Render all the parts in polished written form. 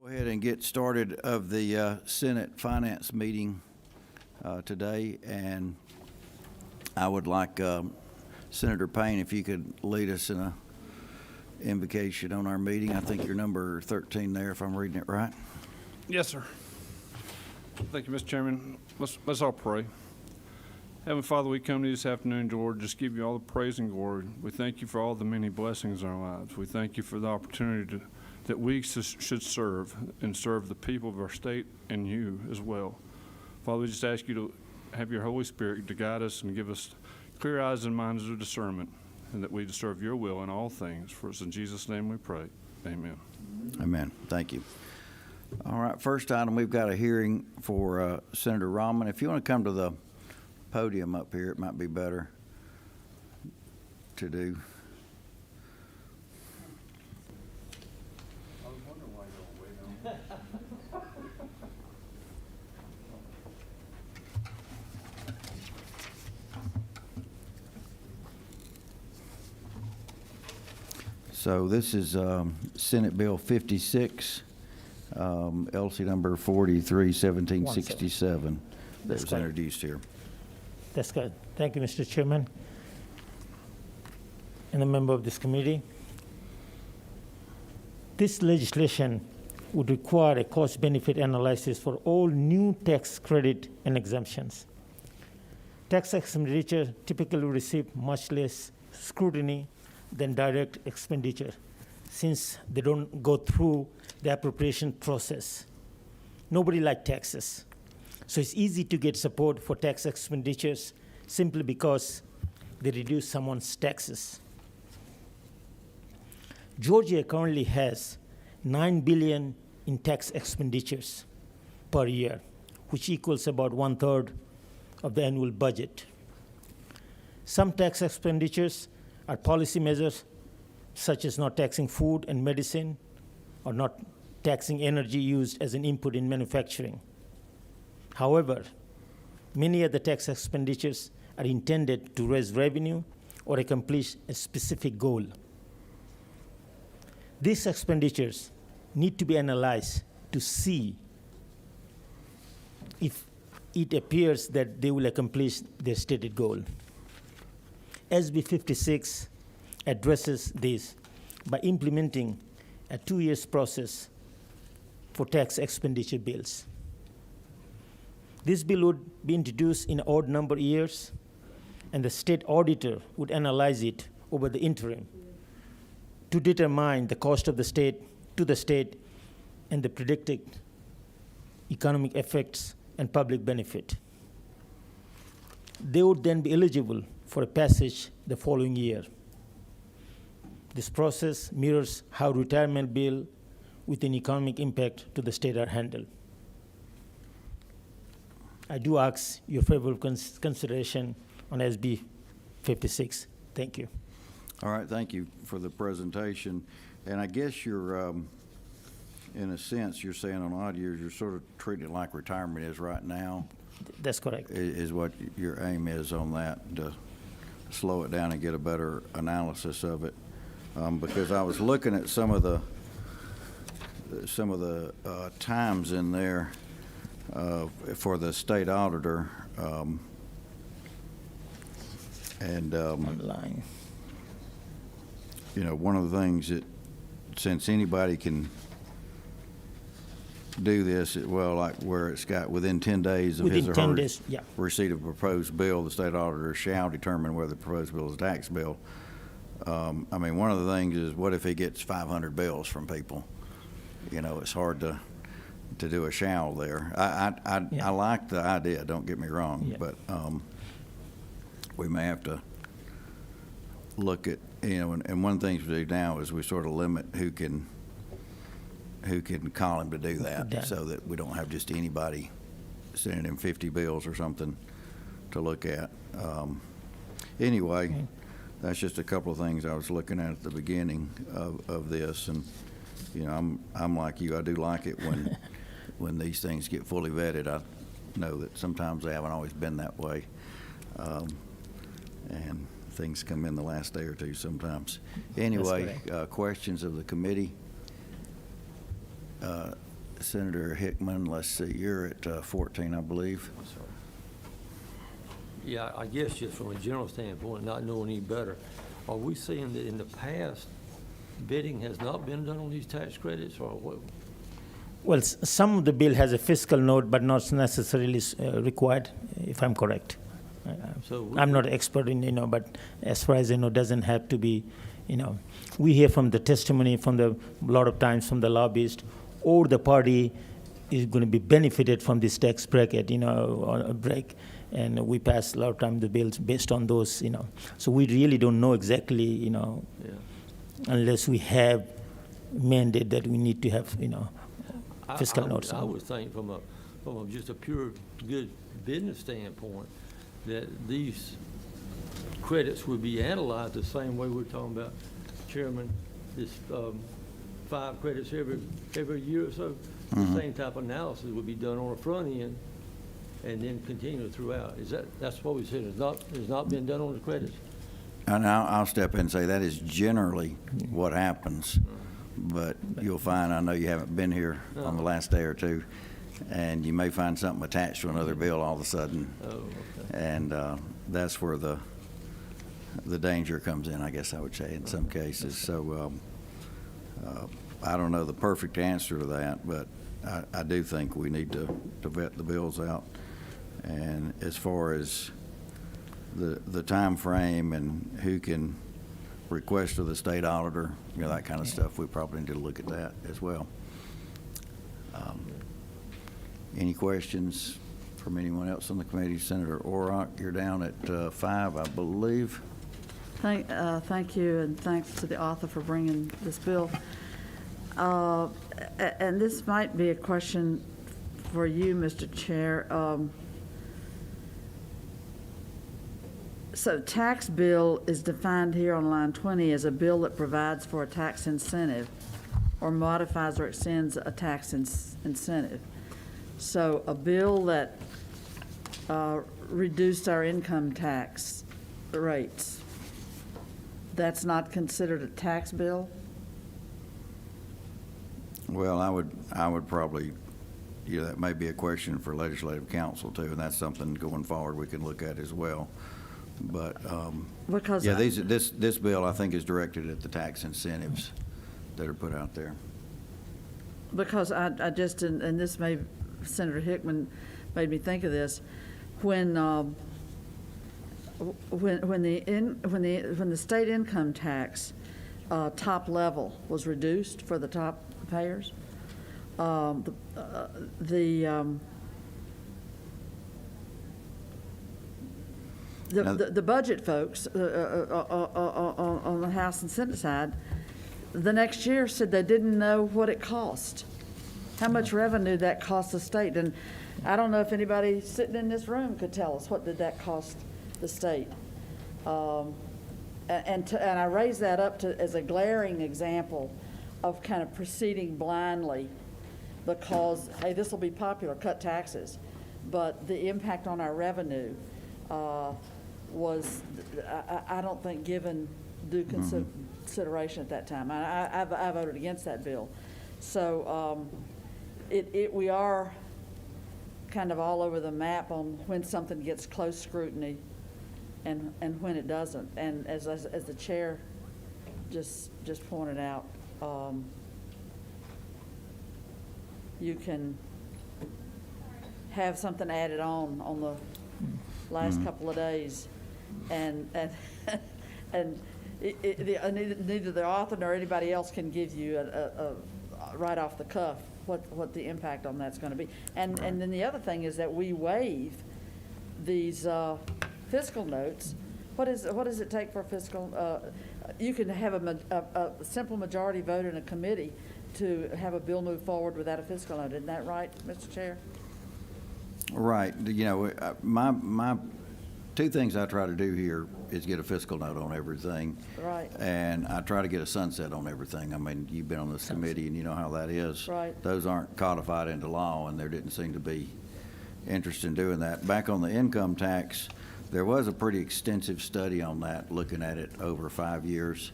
Go ahead and get started of the Senate Finance meeting today, and I would like Senator Payne, if you could lead us in a invocation on our meeting. I think you're number 13 there, if I'm reading it right. Yes, sir. Thank you, Mr. Chairman. Let's all pray. Heavenly Father, we come to you this afternoon, Lord, just give you all the praise and glory. We thank you for all the many blessings in our lives. We thank you for the opportunity that we should serve and serve the people of our state and you as well. Father, we just ask you to have your Holy Spirit to guide us and give us clear eyes and minds of discernment, and that we serve your will in all things. For us in Jesus' name we pray. Amen. Amen. Thank you. All right, first item, we've got a hearing for Senator Rahman. If you want to come to the podium up here, it might be better to do. I was wondering why you don't wait on. So this is Senate Bill 56, LC number 431767 that was introduced here. That's good. Thank you, Mr. Chairman, and a member of this committee. This legislation would require a cost-benefit analysis for all new tax credit and exemptions. Tax expenditure typically receive much less scrutiny than direct expenditure, since they don't go through the appropriation process. Nobody likes taxes. So it's easy to get support for tax expenditures simply because they reduce someone's taxes. Georgia currently has $9 billion in tax expenditures per year, which equals about 1/3 of the annual budget. Some tax expenditures are policy measures, such as not taxing food and medicine, or not taxing energy used as an input in manufacturing. However, many of the tax expenditures are intended to raise revenue or accomplish a specific goal. These expenditures need to be analyzed to see if it appears that they will accomplish their stated goal. SB 56 addresses this by implementing a 2-year process for tax expenditure bills. This bill would be introduced in odd number years, and the state auditor would analyze it over the interim to determine the cost of the state to the state and the predicted economic effects and public benefit. They would then be eligible for a passage the following year. This process mirrors how retirement bill with an economic impact to the state are handled. I do ask your favorable consideration on SB 56. Thank you. All right, thank you for the presentation. And I guess you're, in a sense, you're saying on odd years, you're sort of treating it like retirement is right now. That's correct. Is what your aim is on that, to slow it down and get a better analysis of it. Because I was looking at some of the times in there for the state auditor, Online. You know, one of the things that, since anybody can do this, like where it's got within 10 days of his or her receipt of a proposed bill, the state auditor shall determine whether the proposed bill is a tax bill. I mean, one of the things is, what if he gets 500 bills from people? You know, it's hard to do a shall there. I like the idea, don't get me wrong, but we may have to look at, you know, and one of the things we do now is we sort of limit who can call him to do that, so that we don't have just anybody sending him 50 bills or something to look at. Anyway, that's just a couple of things I was looking at the beginning of this, and you know, I'm like you. I do like it when these things get fully vetted. I know that sometimes they haven't always been that way, and things come in the last day or two sometimes. Anyway, questions of the committee? Senator Hickman, let's see, you're at 14, I believe. Yeah, I guess just from a general standpoint, not knowing any better, are we seeing that in the past, bidding has not been done on these tax credits, or what? Well, some of the bill has a fiscal note, but not necessarily required, if I'm correct. So I'm not an expert in, but as far as I know, doesn't have to be, we hear from the testimony from a lot of times from the lobbyist, or the party is going to be benefited from this tax bracket, or a break. And we pass a lot of time the bills based on those, So we really don't know exactly, Yeah. unless we have mandate that we need to have, fiscal notes. I would think from a just a pure good business standpoint, that these credits would be analyzed the same way we're talking about, Chairman, this 5 credits every year or so. The same type of analysis would be done on the front end and then continue throughout. That's what we said, it's not been done on the credits? And I'll step in and say that is generally what happens, but you'll find, I know you haven't been here on the last day or two, and you may find something attached to another bill all of a sudden. Oh, okay. And that's where the danger comes in, I guess I would say, in some cases. So I don't know the perfect answer to that, but I do think we need to vet the bills out. And as far as the time frame and who can request of the state auditor, that kind of stuff, we probably need to look at that as well. Any questions from anyone else on the committee? Senator Orrock, you're down at 5, I believe. Thank you, and thanks to the author for bringing this bill. And this might be a question for you, Mr. Chair. So tax bill is defined here on line 20 as a bill that provides for a tax incentive or modifies or extends a tax incentive. So a bill that reduced our income tax rates, that's not considered a tax bill? Well, I would probably, that may be a question for legislative council too, and that's something going forward we can look at as well. But, Because yeah, this bill, I think, is directed at the tax incentives that are put out there. Because I just, and this may, Senator Hickman made me think of this, when the state income tax top level was reduced for the top payers, the budget folks on the House and Senate side, the next year said they didn't know what it cost, how much revenue that cost the state. And I don't know if anybody sitting in this room could tell us what did that cost the state. And I raise that up as a glaring example of kind of proceeding blindly because, hey, this will be popular, cut taxes. But the impact on our revenue was, I don't think, given due consideration at that time. I voted against that bill. So we are kind of all over the map on when something gets close scrutiny and when it doesn't. And as the chair just pointed out, you can have something added on the last couple of days, and neither the author nor anybody else can give you a right off the cuff what the impact on that's going to be. And then the other thing is that we waive these fiscal notes. What does it take for a fiscal? You can have a simple majority vote in a committee to have a bill move forward without a fiscal note. Isn't that right, Mr. Chair? Right. My two things I try to do here is get a fiscal note on everything. Right. And I try to get a sunset on everything. I mean, you've been on this committee and you know how that is. Right. Those aren't codified into law, and there didn't seem to be interest in doing that. Back on the income tax, there was a pretty extensive study on that, looking at it over 5 years.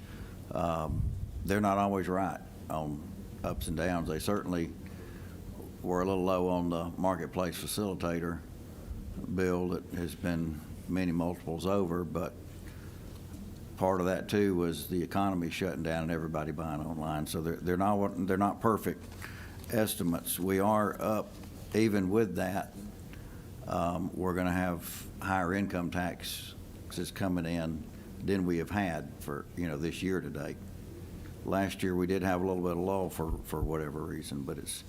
They're not always right on ups and downs. They certainly we're a little low on the marketplace facilitator bill that has been many multiples over, but part of that too was the economy shutting down and everybody buying online. So they're not perfect estimates. We are up, even with that, we're going to have higher income taxes coming in than we have had for, this year to date. Last year, we did have a little bit of lull for whatever reason, but it's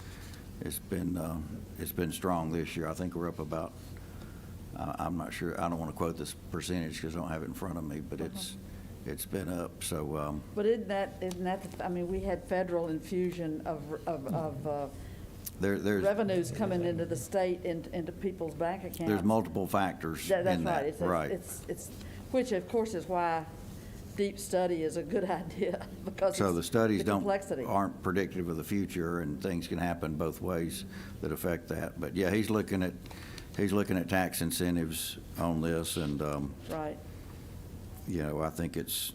been strong this year. I think we're up about, I'm not sure, I don't want to quote this percentage because I don't have it in front of me, but it's been up, so. But isn't that, I mean, we had federal infusion of There's revenues coming into the state, into people's bank accounts. There's multiple factors in that. That's right. Right. It's, which of course is why deep study is a good idea, because So the studies the complexity. aren't predictive of the future, and things can happen both ways that affect that. But yeah, he's looking at tax incentives on this, and Right. I think it's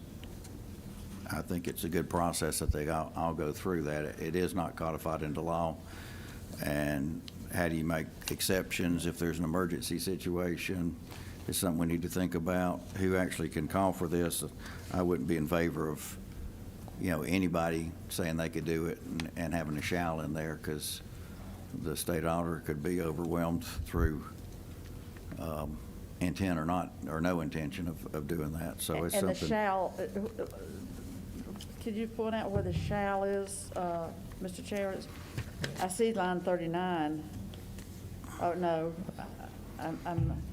a good process that I'll go through that. It is not codified into law, and how do you make exceptions if there's an emergency situation? It's something we need to think about. Who actually can call for this? I wouldn't be in favor of, anybody saying they could do it and having a shall in there, because the state auditor could be overwhelmed through intent or no intention of doing that. So it's And the something. shall, could you point out where the shall is, Mr. Chair? I see line 39. Oh, no, I'm,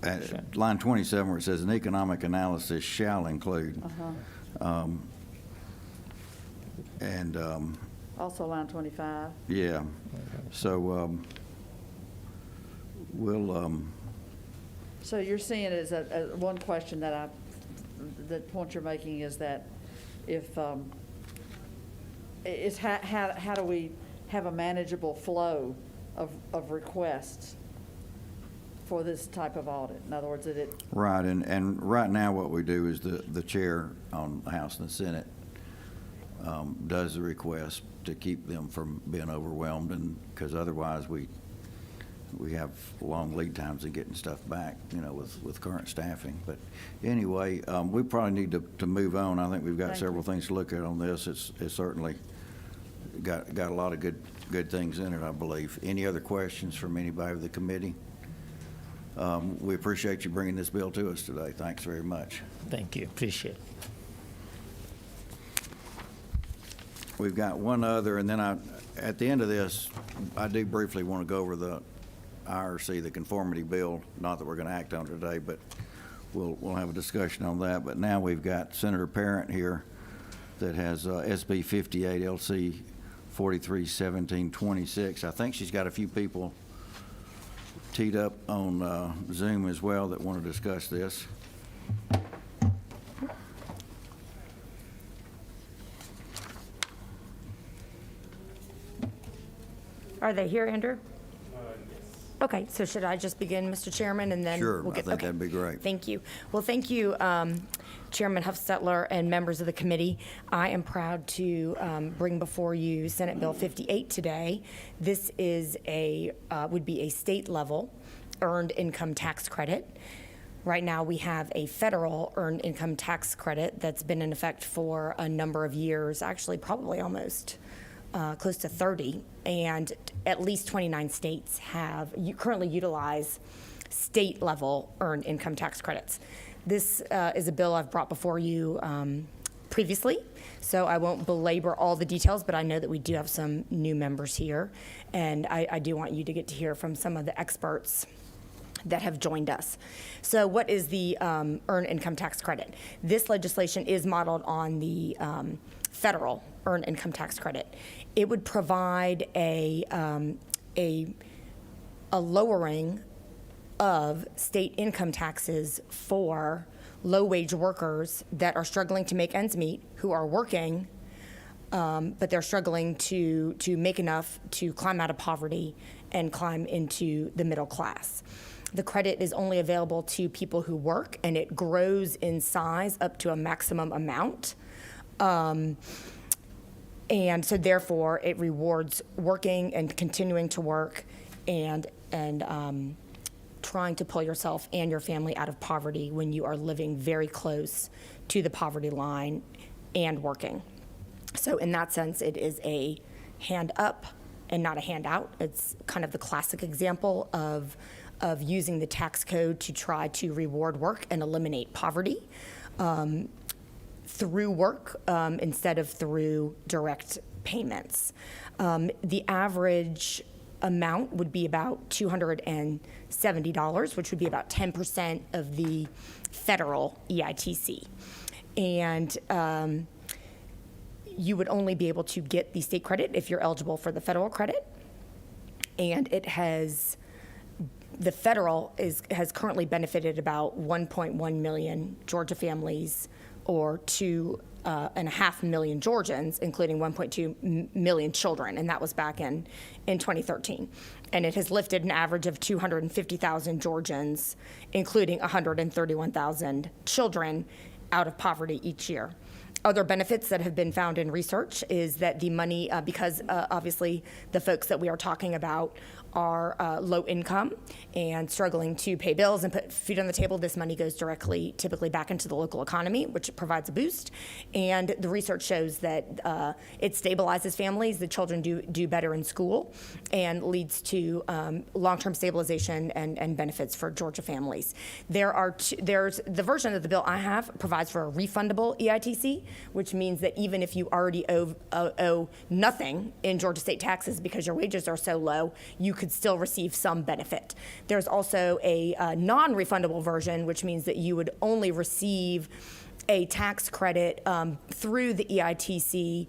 At line 27, where it says an economic analysis shall include. And, also line 25. yeah, so we'll, So you're seeing it as one question that the point you're making is that if, is how do we have a manageable flow of requests for this type of audit? In other words, that it, right, and right now what we do is the chair on the House and the Senate does the request to keep them from being overwhelmed, and because otherwise we have long lead times in getting stuff back, with current staffing. But anyway, we probably need to move on. I think we've got Thank several you. things to look at on this. It's certainly got a lot of good things in it, I believe. Any other questions from anybody of the committee? We appreciate you bringing this bill to us today. Thanks very much. Thank you, appreciate it. We've got one other, and then at the end of this, I do briefly want to go over the IRC, the conformity bill. Not that we're going to act on it today, but we'll have a discussion on that. But now we've got Senator Parent here that has SB 58 LC 431726. I think she's got a few people teed up on Zoom as well that want to discuss this. Are they here, Andrew? Okay, so should I just begin, Mr. Chairman, and then Sure, we'll I get, think okay. that'd be great. Thank you. Well, thank you, Chairman Huffstetler and members of the committee. I am proud to bring before you Senate Bill 58 today. This is would be a state-level earned income tax credit. Right now, we have a federal earned income tax credit that's been in effect for a number of years, actually probably almost close to 30, and at least 29 states currently utilize state-level earned income tax credits. This is a bill I've brought before you previously, so I won't belabor all the details, but I know that we do have some new members here, and I do want you to get to hear from some of the experts that have joined us. So what is the earned income tax credit? This legislation is modeled on the federal earned income tax credit. It would provide a lowering of state income taxes for low-wage workers that are struggling to make ends meet, who are working, but they're struggling to make enough to climb out of poverty and climb into the middle class. The credit is only available to people who work, and it grows in size up to a maximum amount. And so therefore, it rewards working and continuing to work and trying to pull yourself and your family out of poverty when you are living very close to the poverty line and working. So in that sense, it is a hand up and not a handout. It's kind of the classic example of using the tax code to try to reward work and eliminate poverty through work instead of through direct payments. The average amount would be about $270, which would be about 10% of the federal EITC. And you would only be able to get the state credit if you're eligible for the federal credit. And the federal has currently benefited about 1.1 million Georgia families, or 2.5 million Georgians, including 1.2 million children, and that was back in 2013. And it has lifted an average of 250,000 Georgians, including 131,000 children, out of poverty each year. Other benefits that have been found in research is that the money, because obviously the folks that we are talking about are low income and struggling to pay bills and put food on the table, this money goes directly, typically back into the local economy, which provides a boost. And the research shows that it stabilizes families, the children do better in school, and leads to long-term stabilization and benefits for Georgia families. There's the version of the bill I have provides for a refundable EITC, which means that even if you already owe nothing in Georgia state taxes because your wages are so low, you could still receive some benefit. There's also a non-refundable version, which means that you would only receive a tax credit through the EITC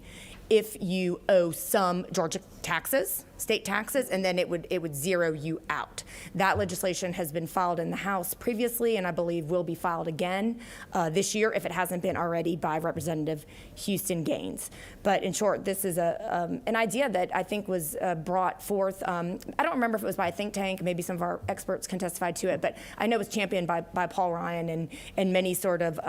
if you owe some Georgia taxes, state taxes, and then it would zero you out. That legislation has been filed in the House previously, and I believe will be filed again this year if it hasn't been already by Representative Houston Gaines. But in short, this is an idea that I think was brought forth. I don't remember if it was by a think tank. Maybe some of our experts can testify to it, but I know it was championed by Paul Ryan and many sort of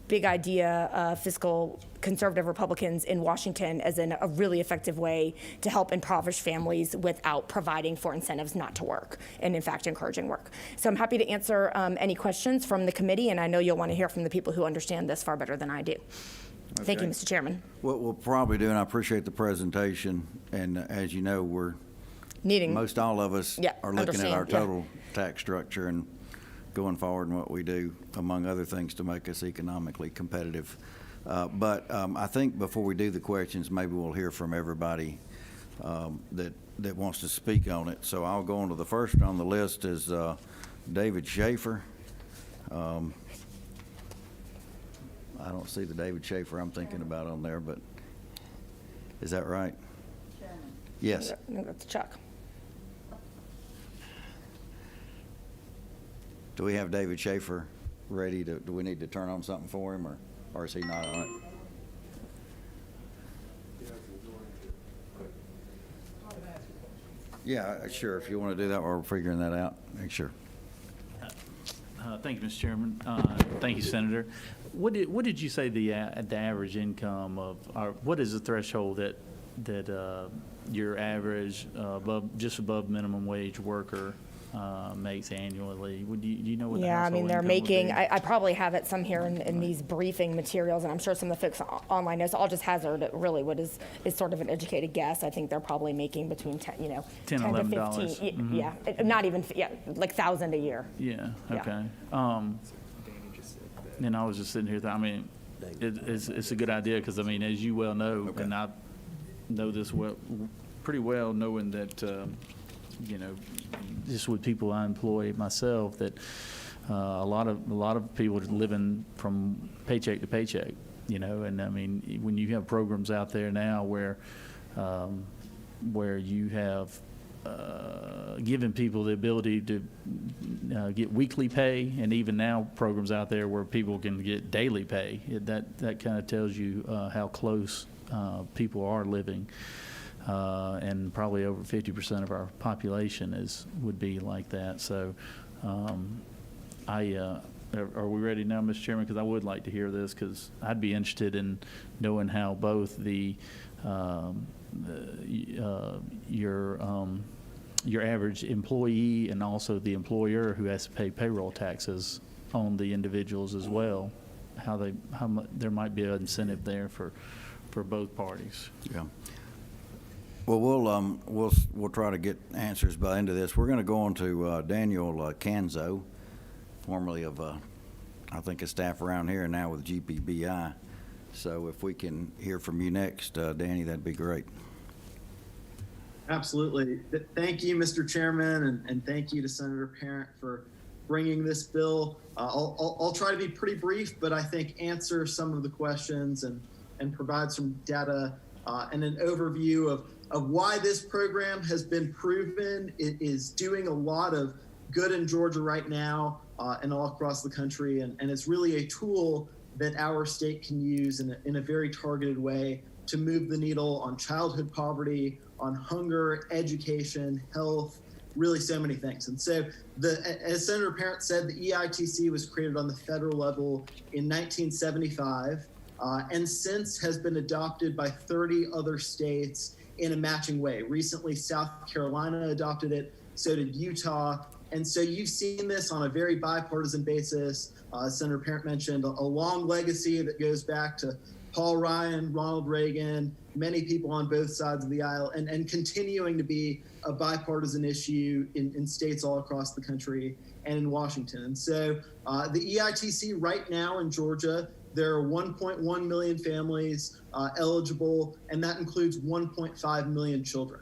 big idea fiscal conservative Republicans in Washington as a really effective way to help impoverish families without providing for incentives not to work, and in fact encouraging work. So I'm happy to answer any questions from the committee, and I know you'll want to hear from the people who understand this far better than I do. Okay. Thank you, Mr. Chairman. What we'll probably do, and I appreciate the presentation, and as you know, most all of us are looking at our total tax structure and going forward and what we do, among other things, to make us economically competitive. But I think before we do the questions, maybe we'll hear from everybody that wants to speak on it. So I'll go on to the first on the list is David Schaefer. I don't see the David Schaefer I'm thinking about on there, but is that right? Chairman. Yes. No, that's Chuck. Do we have David Schaefer ready do we need to turn on something for him, or is he not on it? Yeah, sure. If you want to do that while we're figuring that out, make sure. Thank you, Mr. Chairman. Thank you, Senator. What did you say the average income of what is the threshold that your average just above minimum wage worker makes annually? Do you know what the household income they're would making, be? I probably have it some here in these briefing materials, and I'm sure some of the folks online know, so I'll just hazard really what is sort of an educated guess. I think they're probably making between 10 to 15, $11. yeah, not even, like $1,000 a year. Yeah, okay. And I was just sitting here, it's a good idea, because, as you well know, Okay. and I know this pretty well, knowing that, just with people I employ myself, that a lot of people are living from paycheck to paycheck, and when you have programs out there now where you have given people the ability to get weekly pay, and even now programs out there where people can get daily pay, that kind of tells you how close people are living. And probably over 50% of our population would be like that. So I Are we ready now, Mr. Chairman? Because I would like to hear this, because I'd be interested in knowing how both your average employee and also the employer who has to pay payroll taxes on the individuals as well, how there might be an incentive there for both parties. Yeah. Well, we'll try to get answers by the end of this. We're going to go on to Daniel Canzo, formerly of, I think, a staff around here and now with GPBI. So if we can hear from you next, Danny, that'd be great. Absolutely. Thank you, Mr. Chairman, and thank you to Senator Parent for bringing this bill. I'll try to be pretty brief, but I think answer some of the questions and provide some data and an overview of why this program has been proven. It is doing a lot of good in Georgia right now and all across the country, and it's really a tool that our state can use in a very targeted way to move the needle on childhood poverty, on hunger, education, health, really so many things. And so, as Senator Parent said, the EITC was created on the federal level in 1975, and since has been adopted by 30 other states in a matching way. Recently, South Carolina adopted it, so did Utah. And so you've seen this on a very bipartisan basis. Senator Parent mentioned a long legacy that goes back to Paul Ryan, Ronald Reagan, many people on both sides of the aisle, and continuing to be a bipartisan issue in states all across the country and in Washington. And so the EITC right now in Georgia, there are 1.1 million families eligible, and that includes 1.5 million children.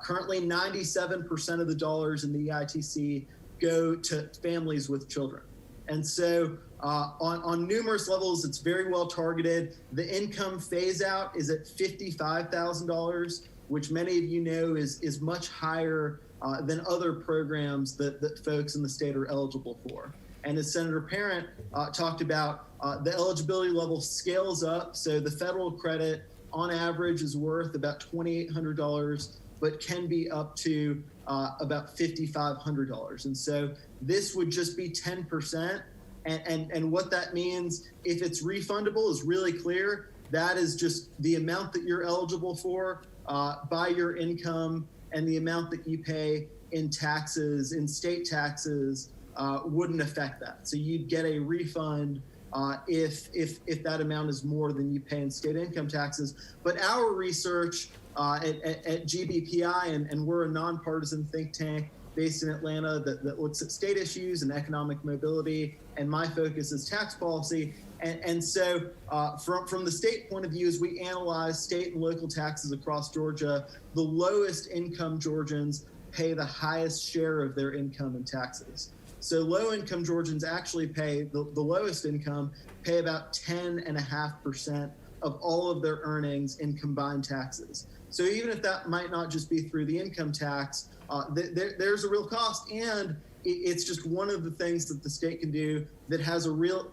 Currently, 97% of the dollars in the EITC go to families with children. And so on numerous levels, it's very well targeted. The income phase out is at $55,000, which many of you know is much higher than other programs that folks in the state are eligible for. And as Senator Parent talked about, the eligibility level scales up. So the federal credit on average is worth about $2,800, but can be up to about $5,500. And so this would just be 10%. And what that means, if it's refundable, is really clear. That is just the amount that you're eligible for by your income, and the amount that you pay in taxes, in state taxes, wouldn't affect that. So you'd get a refund if that amount is more than you pay in state income taxes. But our research at GBPI, and we're a nonpartisan think tank based in Atlanta that looks at state issues and economic mobility, and my focus is tax policy. And so from the state point of view, as we analyze state and local taxes across Georgia, the lowest income Georgians pay the highest share of their income in taxes. So low income Georgians actually pay, the lowest income, pay about 10.5% of all of their earnings in combined taxes. So even if that might not just be through the income tax, there's a real cost, and it's just one of the things that the state can do that has a real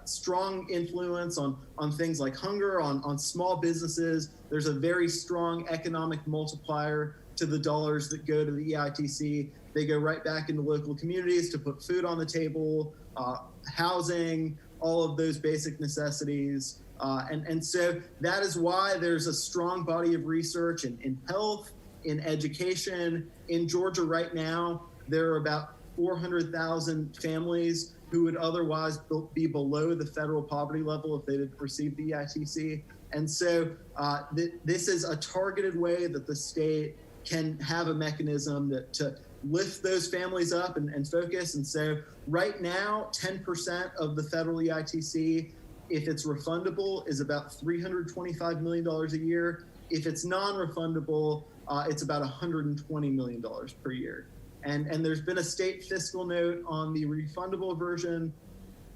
strong influence on things like hunger, on small businesses. There's a very strong economic multiplier to the dollars that go to the EITC. They go right back into local communities to put food on the table, housing, all of those basic necessities. And so that is why there's a strong body of research in health, in education. In Georgia right now, there are about 400,000 families who would otherwise be below the federal poverty level if they didn't receive the EITC. And so this is a targeted way that the state can have a mechanism to lift those families up and focus. And so right now, 10% of the federal EITC, if it's refundable, is about $325 million a year. If it's non-refundable, it's about $120 million per year. And there's been a state fiscal note on the refundable version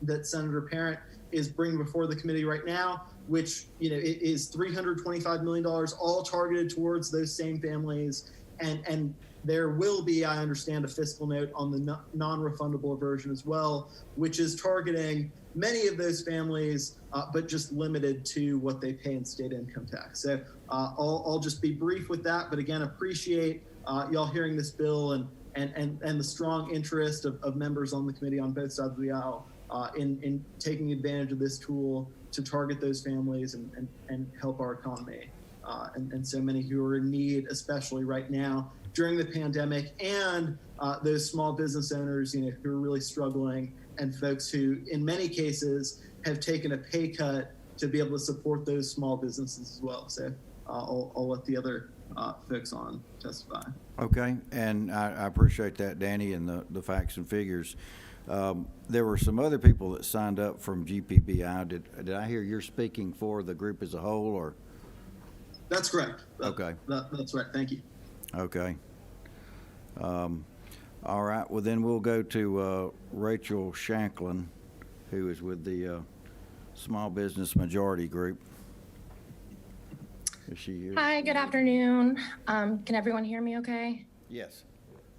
that Senator Parent is bringing before the committee right now, which it is $325 million, all targeted towards those same families. And there will be, I understand, a fiscal note on the non-refundable version as well, which is targeting many of those families, but just limited to what they pay in state income tax. So I'll just be brief with that, but again, appreciate y'all hearing this bill and the strong interest of members on the committee on both sides of the aisle in taking advantage of this tool to target those families and help our economy. And so many who are in need, especially right now during the pandemic, and those small business owners, who are really struggling, and folks who, in many cases, have taken a pay cut to be able to support those small businesses as well. So I'll let the other folks on testify. Okay, and I appreciate that, Danny, and the facts and figures. There were some other people that signed up from GPBI. Did I hear you're speaking for the group as a whole, or? That's correct. Okay. That's right. Thank you. Okay. All right, well then we'll go to Rachel Shanklin, who is with the Small Business Majority Group. Is she here? Hi, good afternoon. Can everyone hear me okay? Yes.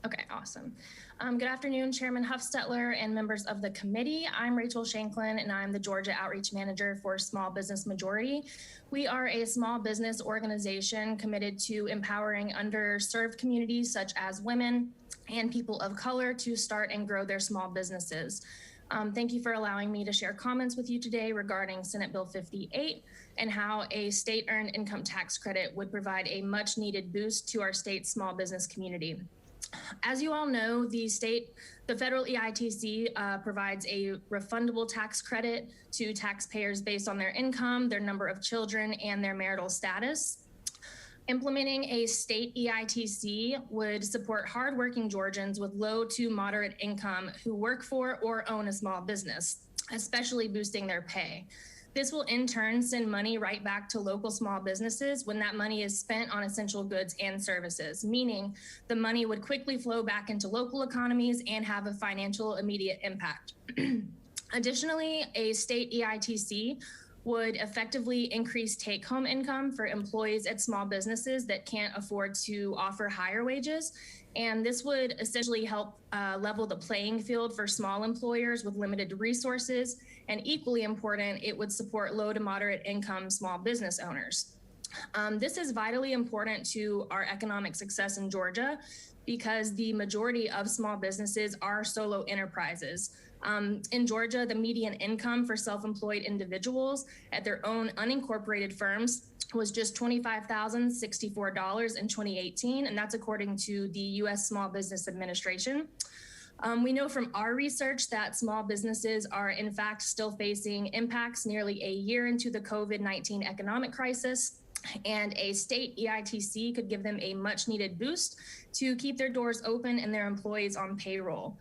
Okay, awesome. Good afternoon, Chairman Huffstetler and members of the committee. I'm Rachel Shanklin, and I'm the Georgia Outreach Manager for Small Business Majority. We are a small business organization committed to empowering underserved communities such as women and people of color to start and grow their small businesses. Thank you for allowing me to share comments with you today regarding Senate Bill 58 and how a state earned income tax credit would provide a much needed boost to our state's small business community. As you all know, the federal EITC provides a refundable tax credit to taxpayers based on their income, their number of children, and their marital status. Implementing a state EITC would support hardworking Georgians with low to moderate income who work for or own a small business, especially boosting their pay. This will in turn send money right back to local small businesses when that money is spent on essential goods and services, meaning the money would quickly flow back into local economies and have a financial immediate impact. Additionally, a state EITC would effectively increase take-home income for employees at small businesses that can't afford to offer higher wages. And this would essentially help level the playing field for small employers with limited resources. And equally important, it would support low to moderate income small business owners. This is vitally important to our economic success in Georgia because the majority of small businesses are solo enterprises. In Georgia, the median income for self-employed individuals at their own unincorporated firms was just $25,064 in 2018, and that's according to the U.S. Small Business Administration. We know from our research that small businesses are in fact still facing impacts nearly a year into the COVID-19 economic crisis, and a state EITC could give them a much needed boost to keep their doors open and their employees on payroll.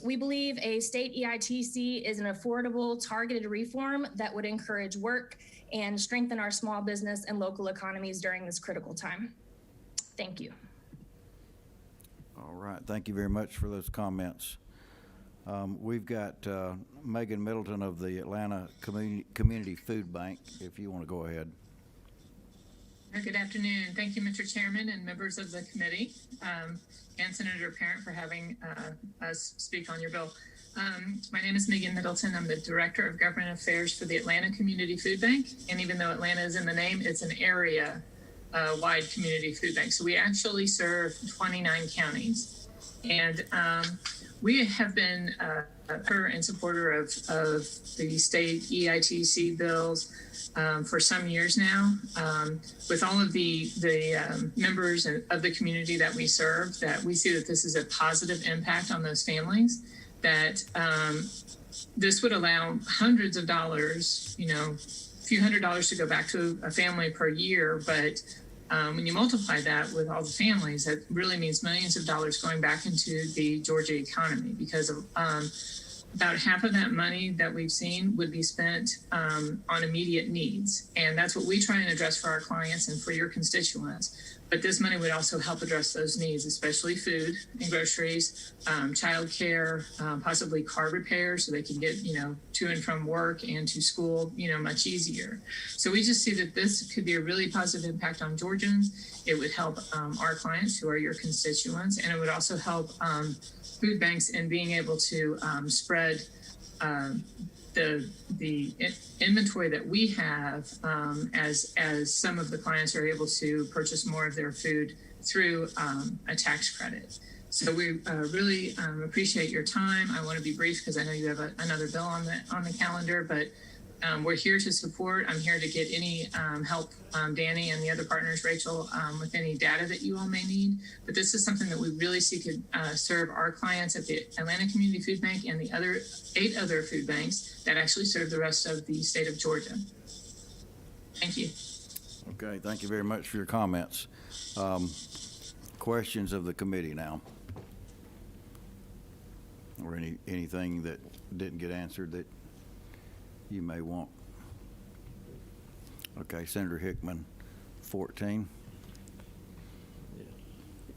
We believe a state EITC is an affordable, targeted reform that would encourage work and strengthen our small business and local economies during this critical time. Thank you. All right, thank you very much for those comments. We've got Megan Middleton of the Atlanta Community Food Bank, if you want to go ahead. Good afternoon. Thank you, Mr. Chairman and members of the committee, and Senator Parent for having us speak on your bill. My name is Megan Middleton. I'm the Director of Government Affairs for the Atlanta Community Food Bank. And even though Atlanta is in the name, it's an area-wide community food bank. So we actually serve 29 counties. And we have been and supporter of the state EITC bills for some years now, with all of the members of the community that we serve, that we see that this is a positive impact on those families, that this would allow hundreds of dollars, a few $100s to go back to a family per year. But when you multiply that with all the families, that really means millions of dollars going back into the Georgia economy, because of, about half of that money that we've seen would be spent on immediate needs. And that's what we try and address for our clients and for your constituents. But this money would also help address those needs, especially food and groceries, childcare, possibly car repair, so they can get, to and from work and to school, much easier. So we just see that this could be a really positive impact on Georgians. It would help our clients, who are your constituents, and it would also help food banks in being able to spread the inventory that we have as some of the clients are able to purchase more of their food through a tax credit. So we really appreciate your time. I want to be brief because I know you have another bill on the calendar, but we're here to support. I'm here to get any help, Danny and the other partners, Rachel, with any data that you all may need. But this is something that we really see could serve our clients at the Atlanta Community Food Bank and the other 8 other food banks that actually serve the rest of the state of Georgia. Thank you. Okay, thank you very much for your comments. Questions of the committee now? Or anything that didn't get answered that you may want? Okay, Senator Hickman, 14.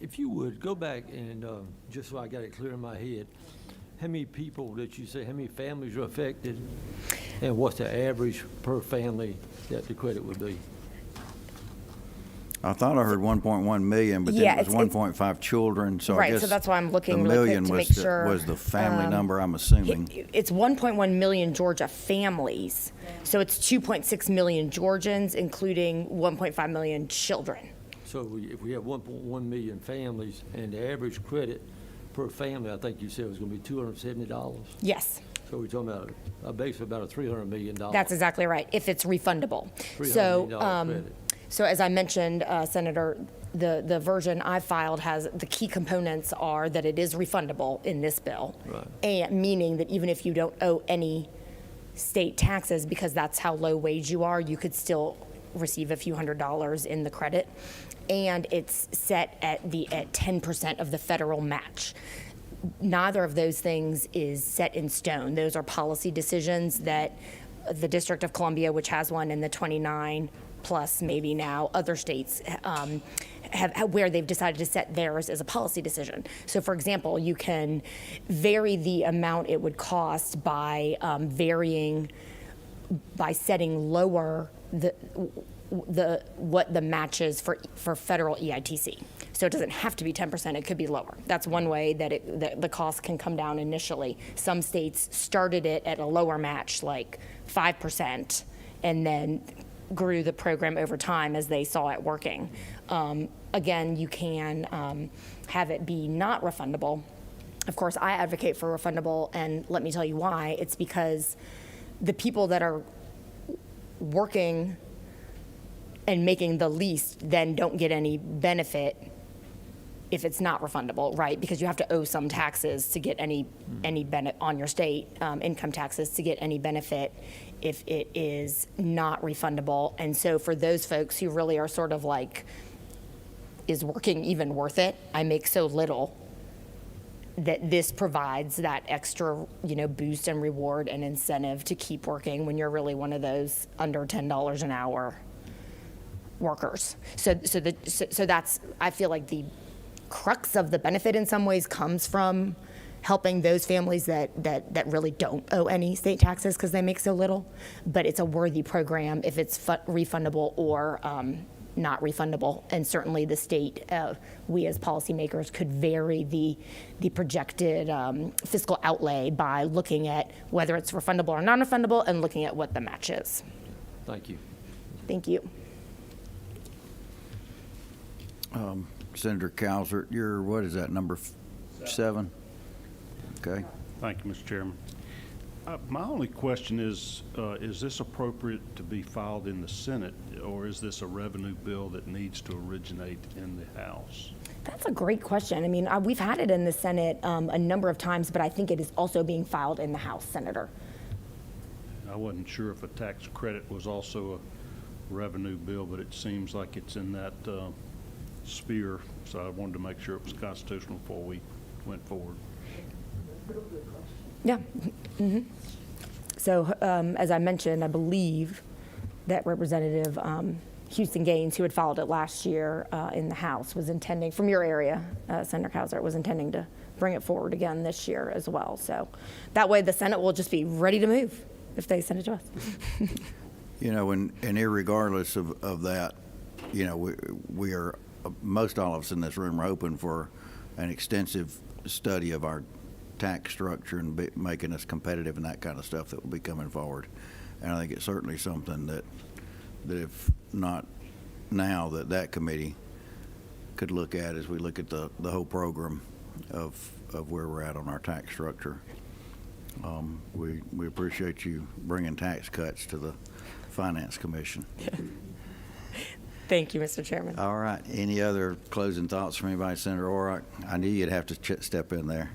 If you would, go back and, just so I got it clear in my head, how many people that you say, how many families are affected? And what's the average per family that the credit would be? I thought I heard 1.1 million, but then Yeah, it was 1.5 children, so I Right, guess so that's why I'm looking the really quick million to was make the- sure, was the family number, I'm assuming. It's 1.1 million Georgia families, so it's 2.6 million Georgians, including 1.5 million children. So if we have 1.1 million families and the average credit per family, I think you said was gonna be $270. Yes, So we're talking about basically about a $300 million. that's exactly right, if it's refundable. $300 So, million credit. So as I mentioned, Senator, the version I filed has, the key components are that it is refundable in this bill. Right. And meaning that even if you don't owe any state taxes, because that's how low wage you are, you could still receive a few $100s in the credit. And it's set at 10% of the federal match. Neither of those things is set in stone. Those are policy decisions that the District of Columbia, which has one, and the 29 plus maybe now other states have where they've decided to set theirs as a policy decision. So for example, you can vary the amount it would cost by setting lower what the match is for federal EITC. So it doesn't have to be 10%, it could be lower. That's one way that the cost can come down initially. Some states started it at a lower match, like 5%, and then grew the program over time as they saw it working. Again, you can have it be not refundable. Of course, I advocate for refundable, and let me tell you why. It's because the people that are working and making the least then don't get any benefit if it's not refundable, right? Because you have to owe some taxes to get any benefit on your state income taxes to get any benefit if it is not refundable. And so for those folks who really are sort of like, is working even worth it? I make so little that this provides that extra, boost and reward and incentive to keep working when you're really one of those under $10 an hour workers. So that's, I feel like the crux of the benefit in some ways comes from helping those families that really don't owe any state taxes because they make so little. But it's a worthy program if it's refundable or not refundable. And certainly the state, we as policymakers could vary the projected fiscal outlay by looking at whether it's refundable or non-refundable and looking at what the match is. Thank you. Thank you. Senator Cowsert, you're, what is that, number 7? Okay. Thank you, Mr. Chairman. My only question is this appropriate to be filed in the Senate, or is this a revenue bill that needs to originate in the House? That's a great question. I mean, we've had it in the Senate a number of times, but I think it is also being filed in the House, Senator. I wasn't sure if a tax credit was also a revenue bill, but it seems like it's in that sphere, so I wanted to make sure it was constitutional before we went forward. Yeah. Mm-hmm. So as I mentioned, I believe that Representative Houston Gaines, who had filed it last year in the House, was intending, from your area, Senator Cowsert, was intending to bring it forward again this year as well. So that way the Senate will just be ready to move if they send it to us. And irregardless of that, we are, most all of us in this room are open for an extensive study of our tax structure and making us competitive and that kind of stuff that will be coming forward. And I think it's certainly something that if not now, that committee could look at as we look at the whole program of where we're at on our tax structure. We appreciate you bringing tax cuts to the Finance Commission. Thank you, Mr. Chairman. All right. Any other closing thoughts from anybody, Senator Orrock? I knew you'd have to step in there.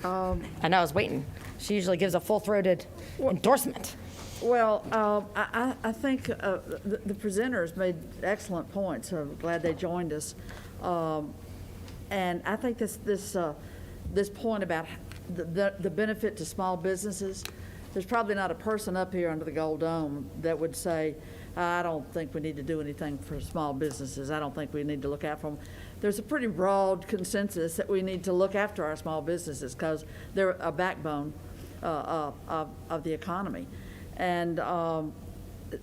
I know, I was waiting. She usually gives a full-throated endorsement. Well, I think the presenters made excellent points. I'm glad they joined us. And I think this point about the benefit to small businesses, there's probably not a person up here under the Gold Dome that would say, I don't think we need to do anything for small businesses. I don't think we need to look out for them. There's a pretty broad consensus that we need to look after our small businesses because they're a backbone of the economy. And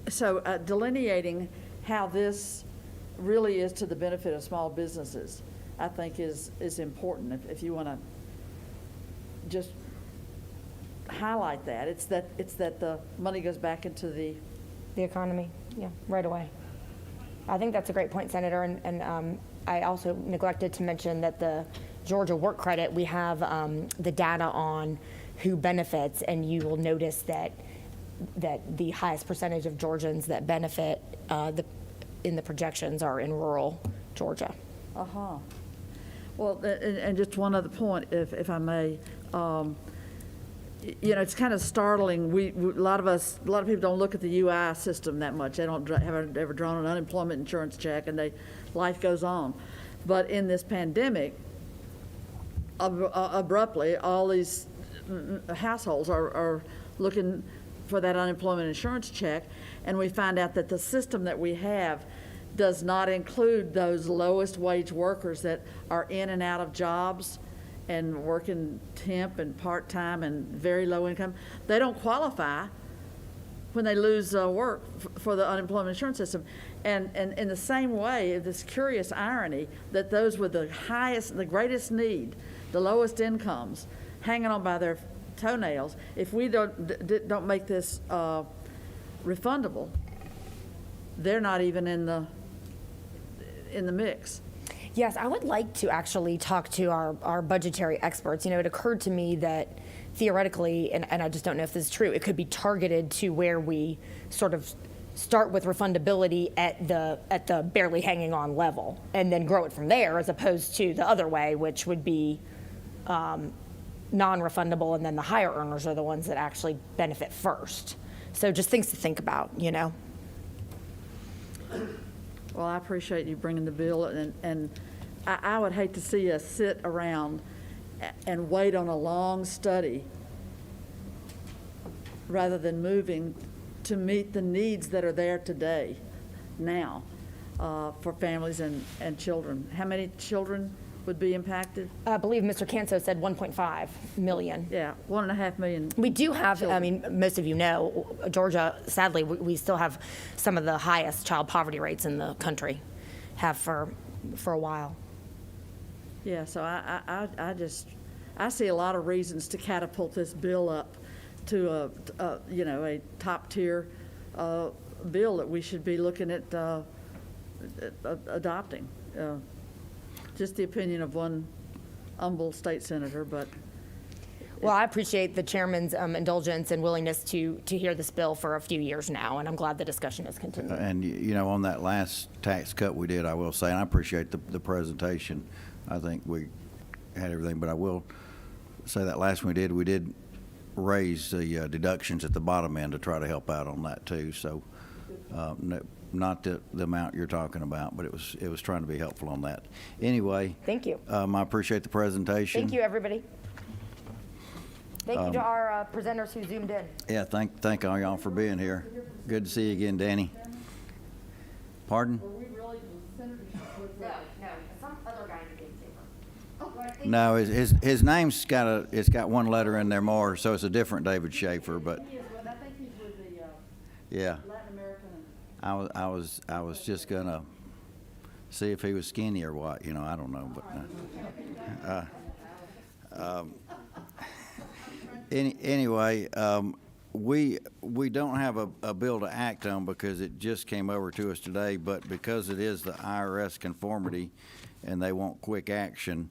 so delineating how this really is to the benefit of small businesses, I think is important. If you want to just highlight that, it's that the money goes back into the economy, yeah, right away. I think that's a great point, Senator, and I also neglected to mention that the Georgia Work Credit, we have the data on who benefits, and you will notice that the highest percentage of Georgians that benefit in the projections are in rural Georgia. Uh-huh. Well, and just one other point, if I may. You know, it's kind of startling. A lot of people don't look at the UI system that much. They haven't ever drawn an unemployment insurance check, and life goes on. But in this pandemic, abruptly, all these households are looking for that unemployment insurance check, and we find out that the system that we have does not include those lowest wage workers that are in and out of jobs and working temp and part-time and very low income. They don't qualify when they lose work for the unemployment insurance system. And in the same way, this curious irony that those with the greatest need, the lowest incomes, hanging on by their toenails, if we don't make this refundable, they're not even in the mix. Yes, I would like to actually talk to our budgetary experts. You know, it occurred to me that theoretically, and I just don't know if this is true, it could be targeted to where we sort of start with refundability at the barely hanging on level and then grow it from there, as opposed to the other way, which would be non-refundable, and then the higher earners are the ones that actually benefit first. So just things to think about, you know. Well, I appreciate you bringing the bill, and I would hate to see us sit around and wait on a long study rather than moving to meet the needs that are there today, now, for families and children. How many children would be impacted? I believe Mr. Canso said 1.5 million. Yeah, 1.5 million. We do have, I mean, most of you know, Georgia, sadly, we still have some of the highest child poverty rates in the country, have for a while. Yeah, so I see a lot of reasons to catapult this bill up to a top tier bill that we should be looking at adopting. Just the opinion of one humble state senator, but. Well, I appreciate the chairman's indulgence and willingness to hear this bill for a few years now, and I'm glad the discussion has continued. And, you know, on that last tax cut we did, I will say, and I appreciate the presentation. I think we had everything, but I will say that last one we did raise the deductions at the bottom end to try to help out on that too. So, not the amount you're talking about, but it was trying to be helpful on that. Anyway. Thank you. I appreciate the presentation. Thank you, everybody. Thank you to our presenters who zoomed in. Yeah, thank all y'all for being here. Good to see you again, Danny. Pardon? No, some other guy did. No, his name's it's got one letter in there more, so it's a different David Schaefer, but. I think he's with the Yeah. Latin American. I was just gonna see if he was skinny or what, you know, I don't know, but anyway, we don't have a bill to act on because it just came over to us today, but because it is the IRS conformity and they want quick action,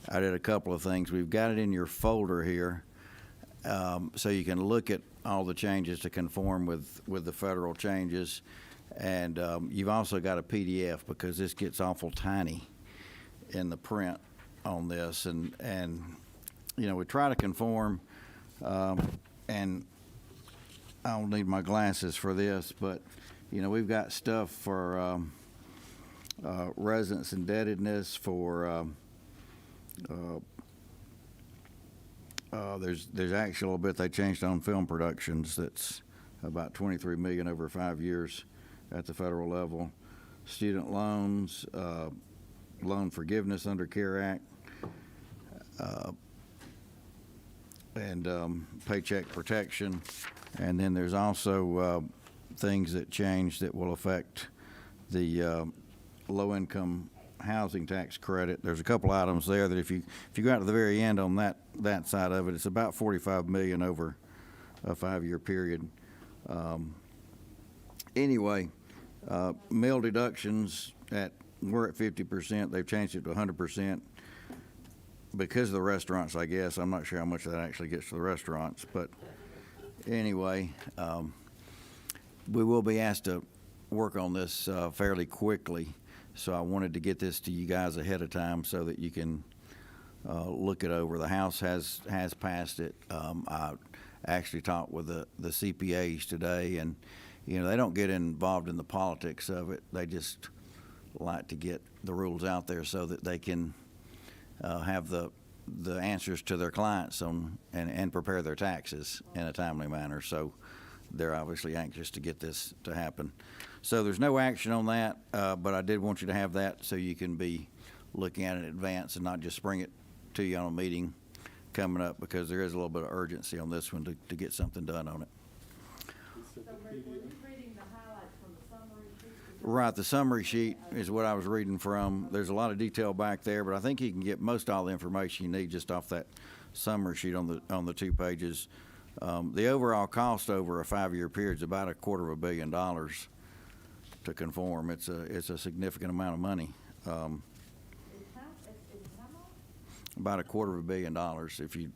I did a couple of things. We've got it in your folder here, so you can look at all the changes to conform with the federal changes. And you've also got a PDF, because this gets awful tiny in the print on this. And you know, we try to conform, and I'll need my glasses for this, but, you know, we've got stuff for residence indebtedness, for there's actually a little bit they changed on film productions. That's about 23 million over 5 years at the federal level. Student loans, loan forgiveness under CARE Act, and paycheck protection. And then there's also things that change that will affect the low-income housing tax credit. There's a couple items there that if you go out to the very end on that side of it, it's about 45 million over a 5-year period. Anyway, meal deductions we're at 50%. They've changed it to 100% because of the restaurants, I guess. I'm not sure how much that actually gets to the restaurants, but anyway, we will be asked to work on this fairly quickly. So I wanted to get this to you guys ahead of time so that you can look it over. The House has passed it. I actually talked with the CPAs today, and you know, they don't get involved in the politics of it. They just like to get the rules out there so that they can have the answers to their clients and prepare their taxes in a timely manner. So they're obviously anxious to get this to happen. So there's no action on that, but I did want you to have that so you can be looking at it in advance and not just bring it to you on a meeting coming up, because there is a little bit of urgency on this one to get something done on it. So were you reading the highlights from the summary sheet? Right, the summary sheet is what I was reading from. There's a lot of detail back there, but I think you can get most all the information you need just off that summary sheet on the 2 pages. The overall cost over a 5-year period is about $250 million to conform. It's a significant amount of money. About $250 million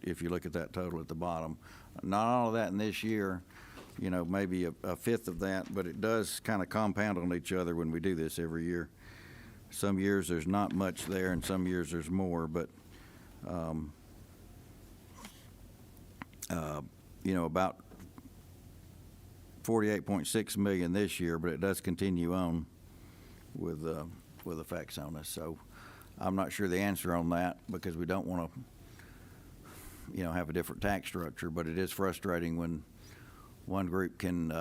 if you look at that total at the bottom. Not all of that in this year, you know, maybe a fifth of that, but it does kind of compound on each other when we do this every year. Some years there's not much there, and some years there's more, but you know, about 48.6 million this year, but it does continue on with effects on us. So I'm not sure the answer on that, because we don't want to, you know, have a different tax structure, but it is frustrating when one group can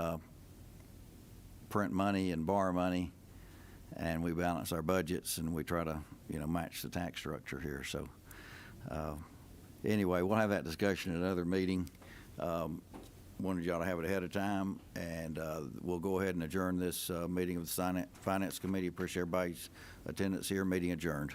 print money and borrow money, and we balance our budgets and we try to, you know, match the tax structure here. So anyway, we'll have that discussion at another meeting. Wanted y'all to have it ahead of time, and we'll go ahead and adjourn this meeting of the Finance Committee. Appreciate everybody's attendance here. Meeting adjourned.